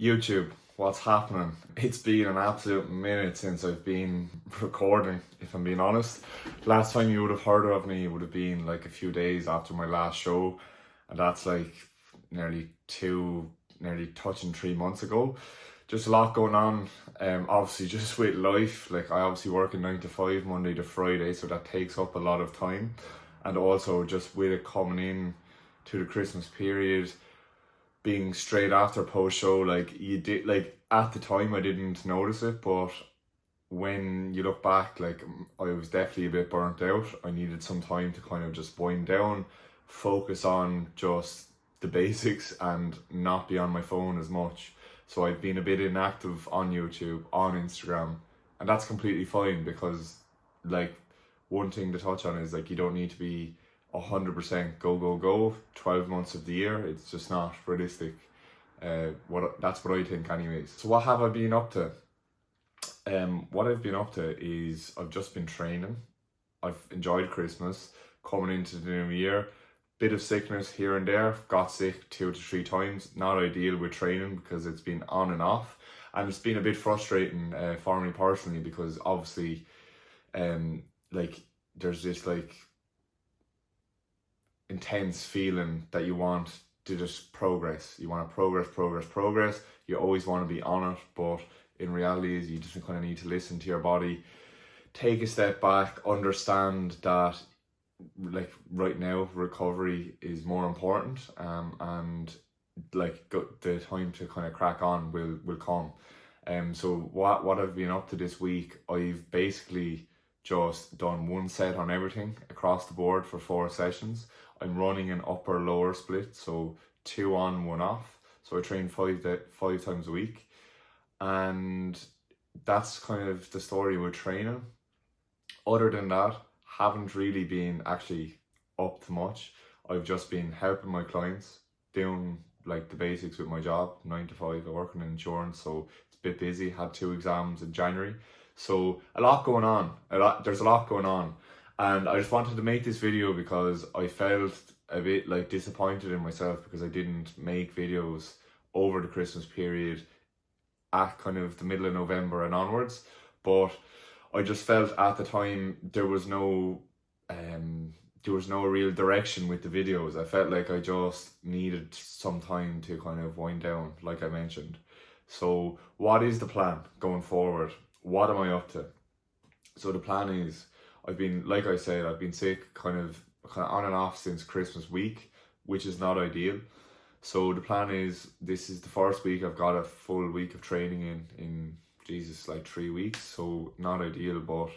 YouTube, what's happening? It's been an absolute minute since I've been recording, if I'm being honest. Last time you would have heard of me would have been like a few days after my last show, and that's like nearly touching 3 months ago. Just a lot going on. Obviously just with life, like I obviously work in 9 to 5 Monday to Friday, so that takes up a lot of time. And also just with it coming in to the Christmas period, being straight after post show, like you did, like at the time I didn't notice it, but when you look back, like I was definitely a bit burnt out. I needed some time to kind of just wind down, focus on just the basics and not be on my phone as much. So I've been a bit inactive on YouTube, on Instagram, and that's completely fine because like one thing to touch on is like you don't need to be 100% go 12 months of the year. It's just not realistic. That's what I think anyways. So what have I been up to? What I've been up to is I've just been training. I've enjoyed Christmas. Coming into the new year, bit of sickness here and there. Got sick 2 to 3 times. Not ideal with training because it's been on and off, and it's been a bit frustrating for me personally because obviously like there's this like intense feeling that you want to just progress. You want to progress. You always want to be on it, but in reality is you just kind of need to listen to your body, take a step back, understand that like right now recovery is more important, and like the time to kind of crack on will come. So what I've been up to this week, I've basically just done one set on everything across the board for 4 sessions. I'm running an upper lower split, so 2 on, 1 off. So I train 5 times a week, and that's kind of the story with training. Other than that, haven't really been actually up to much. I've just been helping my clients, doing like the basics with my job, 9 to 5. I work in insurance, so it's a bit busy. Had 2 exams in January. So a lot going on. There's a lot going on. And I just wanted to make this video because I felt a bit like disappointed in myself because I didn't make videos over the Christmas period at kind of the middle of November and onwards. But I just felt at the time there was no real direction with the videos. I felt like I just needed some time to kind of wind down, like I mentioned. So what is the plan going forward? What am I up to? So the plan is, I've been, like I said, I've been sick kind of on and off since Christmas week, which is not ideal. So the plan is, this is the first week I've got a full week of training in Jesus, like 3 weeks. So not ideal, but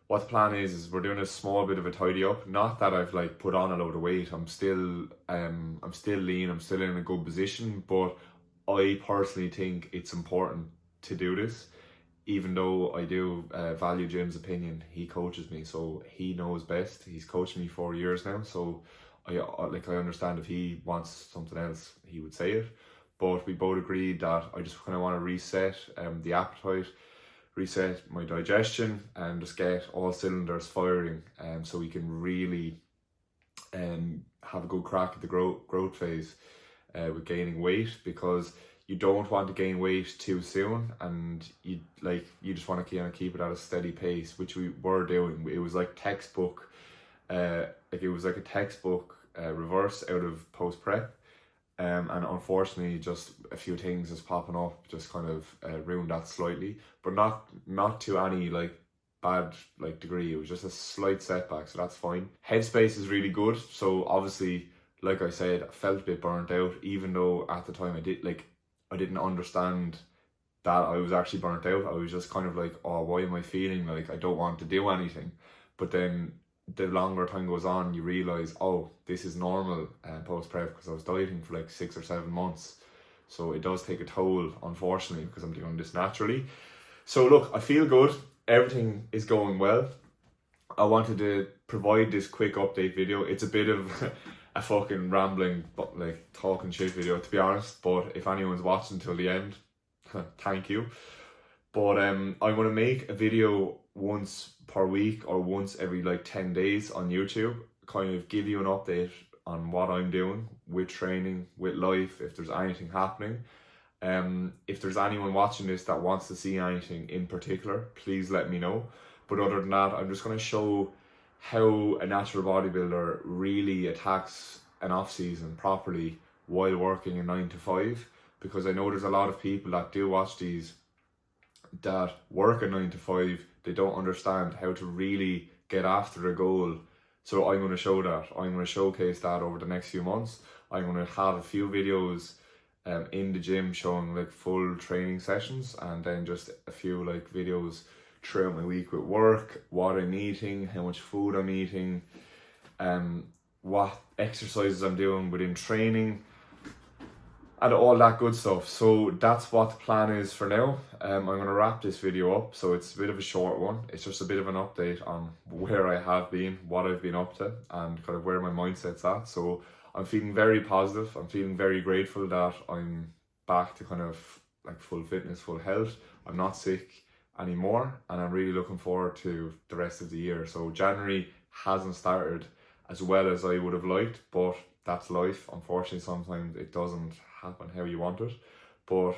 what the plan is we're doing a small bit of a tidy up. Not that I've like put on a load of weight. I'm still lean. I'm still in a good position, but I personally think it's important to do this. Even though I do value Jim's opinion, he coaches me, so he knows best. He's coached me 4 years now, so I understand if he wants something else, he would say it. But we both agreed that I just kind of want to reset the appetite, reset my digestion, and just get all cylinders firing, so we can really have a good crack at the growth phase with gaining weight, because you don't want to gain weight too soon, and you just want to kind of keep it at a steady pace, which we were doing. It was like textbook, reverse out of post prep, and unfortunately, just a few things just popping up just kind of ruined that slightly, but not to any like bad like degree. It was just a slight setback, so that's fine. Headspace is really good. So obviously, like I said, I felt a bit burnt out, even though at the time I didn't understand that I was actually burnt out. I was just kind of like, oh, why am I feeling like I don't want to do anything? But then the longer time goes on, you realize, oh, this is normal post-prep, because I was dieting for like 6 or 7 months. So it does take a toll, unfortunately, because I'm doing this naturally. So look, I feel good. Everything is going well. I wanted to provide this quick update video. It's a bit of a fucking rambling, but like talking shit video, to be honest. But if anyone's watching till the end, thank you. But I'm gonna make a video once per week or once every like 10 days on YouTube, kind of give you an update on what I'm doing with training, with life, if there's anything happening. If there's anyone watching this that wants to see anything in particular, please let me know. But other than that, I'm just going to show how a natural bodybuilder really attacks an off season properly while working a 9 to 5, because I know there's a lot of people that do watch these that work a 9 to 5, they don't understand how to really get after a goal. So I'm going to show that. I'm going to showcase that over the next few months. I'm going to have a few videos in the gym showing like full training sessions, and then just a few like videos throughout my week with work, what I'm eating, how much food I'm eating, what exercises I'm doing within training, and all that good stuff. So that's what the plan is for now. I'm going to wrap this video up, so it's a bit of a short one. It's just a bit of an update on where I have been, what I've been up to, and kind of where my mindset's at. So I'm feeling very positive. I'm feeling very grateful that I'm back to kind of like full fitness, full health. I'm not sick anymore, and I'm really looking forward to the rest of the year. So January hasn't started as well as I would have liked, but that's life. Unfortunately, sometimes it doesn't happen how you want it, but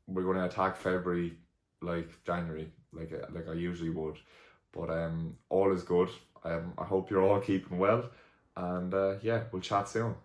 we're going to attack February like January, like I usually would. But all is good. I hope you're all keeping well, and yeah, we'll chat soon.